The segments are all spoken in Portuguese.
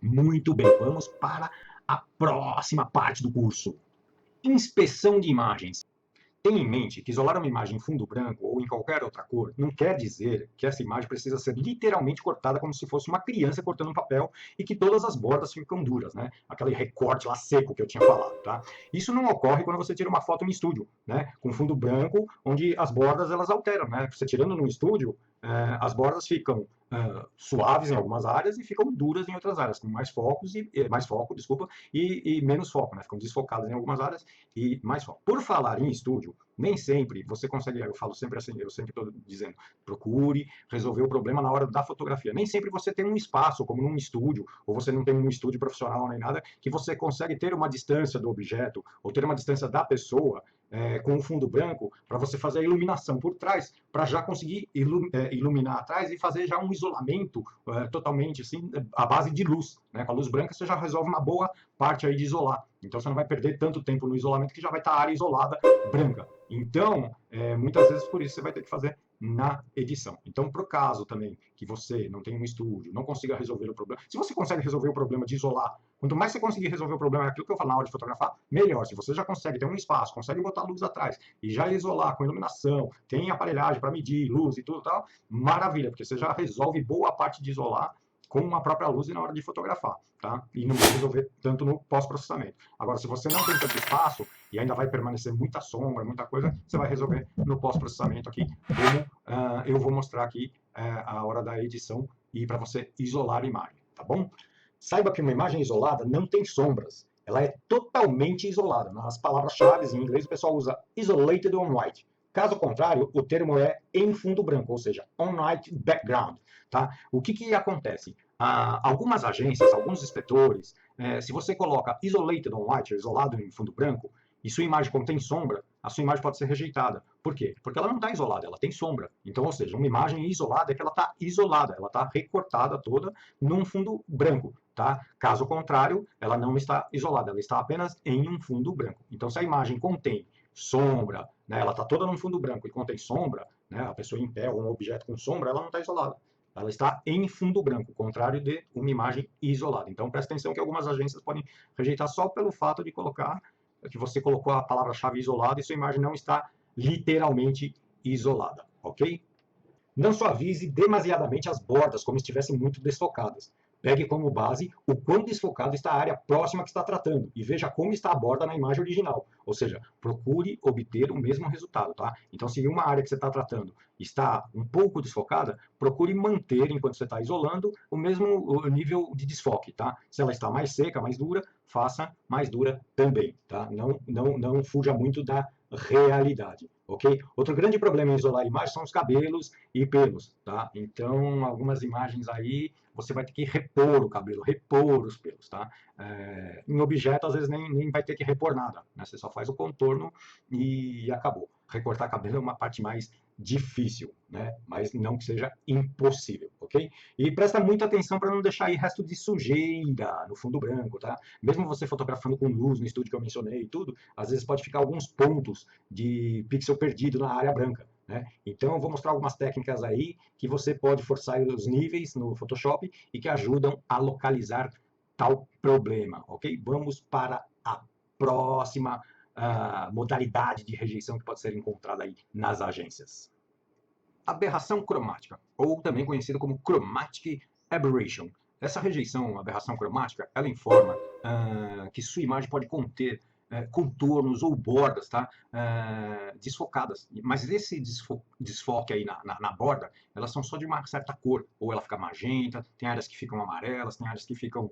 Muito bem, vamos para a próxima parte do curso. Inspeção de imagens. Tenha em mente que isolar uma imagem em fundo branco ou em qualquer outra cor não quer dizer que essa imagem precisa ser literalmente cortada como se fosse uma criança cortando um papel e que todas as bordas ficam duras, né? Aquele recorte lá seco que eu tinha falado, tá? Isso não ocorre quando você tira uma foto no estúdio, né? Com fundo branco, onde as bordas elas alteram, né? Você tirando no estúdio, as bordas ficam suaves em algumas áreas e ficam duras em outras áreas, com mais focos mais foco, desculpa, e menos foco, né? Ficam desfocadas em algumas áreas e mais foco. Por falar em estúdio, nem sempre você consegue, eu falo sempre assim, eu sempre estou dizendo, procure resolver o problema na hora da fotografia. Nem sempre você tem um espaço, como num estúdio, ou você não tem um estúdio profissional nem nada, que você consegue ter uma distância do objeto, ou ter uma distância da pessoa, com o fundo branco, para você fazer a iluminação por trás, para já conseguir iluminar atrás e fazer já um isolamento totalmente assim, à base de luz. Né? Com a luz branca você já resolve uma boa parte aí de isolar. Então você não vai perder tanto tempo no isolamento que já vai estar a área isolada branca. Então, muitas vezes por isso você vai ter que fazer na edição. Então, para o caso também que você não tem um estúdio, não consiga resolver o problema, se você consegue resolver o problema de isolar, quanto mais você conseguir resolver o problema, aquilo que eu falo na hora de fotografar, melhor. Se você já consegue ter um espaço, consegue botar luz atrás e já isolar com iluminação, tem aparelhagem para medir luz e tudo tal, maravilha, porque você já resolve boa parte de isolar com a própria luz e na hora de fotografar, tá? E não vai resolver tanto no pós-processamento. Agora, se você não tem tanto espaço e ainda vai permanecer muita sombra, muita coisa, você vai resolver no pós-processamento aqui, como eu vou mostrar aqui a hora da edição e para você isolar a imagem, tá bom? Saiba que uma imagem isolada não tem sombras, ela é totalmente isolada. Nas palavras-chave em inglês o pessoal usa isolated on white. Caso contrário, o termo é em fundo branco, ou seja, on white background. Tá? O que acontece? Algumas agências, alguns inspetores, se você coloca isolated on white, isolado em fundo branco, e sua imagem contém sombra, a sua imagem pode ser rejeitada. Por quê? Porque ela não está isolada, ela tem sombra. Então, ou seja, uma imagem isolada é que ela está isolada, ela está recortada toda num fundo branco. Tá? Caso contrário, ela não está isolada, ela está apenas em um fundo branco. Então, se a imagem contém sombra, né, ela está toda num fundo branco e contém sombra, né, a pessoa em pé ou um objeto com sombra, ela não está isolada. Ela está em fundo branco, contrário de uma imagem isolada. Então, presta atenção que algumas agências podem rejeitar só pelo fato de colocar que você colocou a palavra-chave isolada e sua imagem não está literalmente isolada, ok? Não suavize demasiadamente as bordas, como se estivessem muito desfocadas. Pegue como base o quão desfocada está a área próxima que está tratando e veja como está a borda na imagem original. Ou seja, procure obter o mesmo resultado, tá? Então, se uma área que você está tratando está um pouco desfocada, procure manter, enquanto você está isolando, o mesmo nível de desfoque, tá? Se ela está mais seca, mais dura, faça mais dura também, tá? Não fuja muito da realidade, ok? Outro grande problema em isolar a imagem são os cabelos e pelos, tá? Então, algumas imagens aí, você vai ter que repor o cabelo, repor os pelos, tá? Em objeto, às vezes, nem vai ter que repor nada, né? Você só faz o contorno e acabou. Recortar cabelo é uma parte mais difícil, né? Mas não que seja impossível, ok? E presta muita atenção para não deixar aí resto de sujeira no fundo branco, tá? Mesmo você fotografando com luz no estúdio que eu mencionei e tudo, às vezes pode ficar alguns pontos de pixel perdido na área branca, né? Então eu vou mostrar algumas técnicas aí que você pode forçar os níveis no Photoshop e que ajudam a localizar tal problema, ok? Vamos para a próxima modalidade de rejeição que pode ser encontrada aí nas agências. Aberração cromática, ou também conhecida como chromatic aberration. Essa rejeição, aberração cromática, ela informa que sua imagem pode conter contornos ou bordas, tá? Desfocadas. Mas esse desfoque aí na borda, elas são só de uma certa cor. Ou ela fica magenta, tem áreas que ficam amarelas, tem áreas que ficam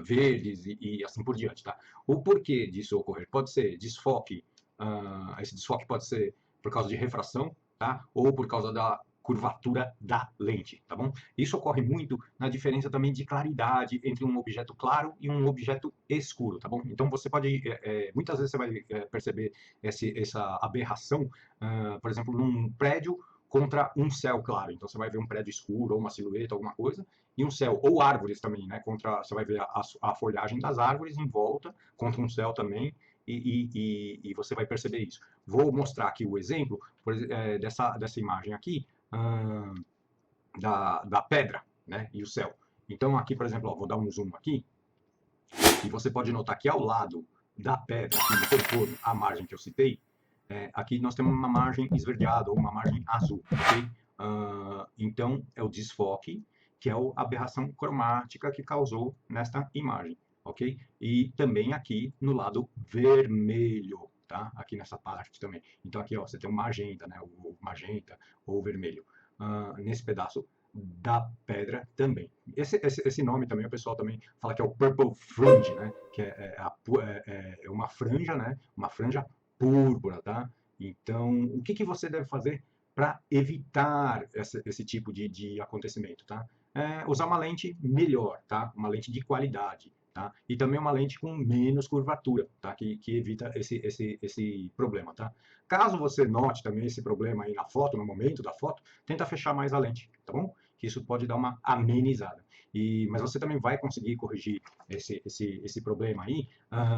verdes e assim por diante, tá? O porquê disso ocorrer? Pode ser desfoque, esse desfoque pode ser por causa de refração, tá? Ou por causa da curvatura da lente, tá bom? Isso ocorre muito na diferença também de claridade entre um objeto claro e um objeto escuro, tá bom? Então você pode, muitas vezes você vai perceber essa aberração, por exemplo, num prédio contra um céu claro. Então você vai ver um prédio escuro ou uma silhueta, alguma coisa, e um céu, ou árvores também, né? Você vai ver a folhagem das árvores em volta, contra um céu também, e você vai perceber isso. Vou mostrar aqui o exemplo dessa imagem aqui, da pedra, né? E o céu. Então aqui, por exemplo, ó, vou dar um zoom aqui, e você pode notar que ao lado da pedra, aqui no contorno, a margem que eu citei, aqui nós temos uma margem esverdeada ou uma margem azul, ok? Então é o desfoque, que é a aberração cromática que causou nesta imagem, ok? E também aqui no lado vermelho, tá? Aqui nessa parte também. Então aqui, ó, você tem o magenta, né? O magenta ou o vermelho. Nesse pedaço da pedra também. Esse nome também, o pessoal também fala que é o Purple Fringe, né? Que é uma franja, né? Uma franja púrpura, tá? Então, o que você deve fazer para evitar esse tipo de acontecimento, tá? Usar uma lente melhor, tá? Uma lente de qualidade, tá? E também uma lente com menos curvatura, tá? Que evita esse problema, tá? Caso você note também esse problema aí na foto, no momento da foto, tenta fechar mais a lente, tá bom? Que isso pode dar uma amenizada. Mas você também vai conseguir corrigir esse problema aí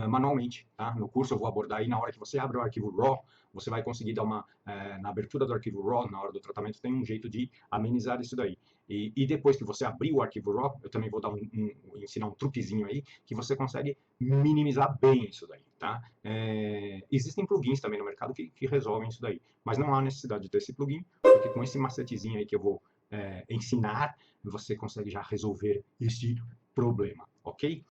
manualmente, tá? No curso eu vou abordar aí na hora que você abre o arquivo RAW, você vai conseguir dar na abertura do arquivo RAW, na hora do tratamento, tem um jeito de amenizar isso daí. E depois que você abrir o arquivo RAW, eu também vou dar ensinar um truquezinho aí, que você consegue minimizar bem isso daí, tá? Existem plugins também no mercado que resolvem isso daí, mas não há necessidade de ter esse plugin, porque com esse macetezinho aí que eu vou ensinar, você consegue já resolver este problema, ok?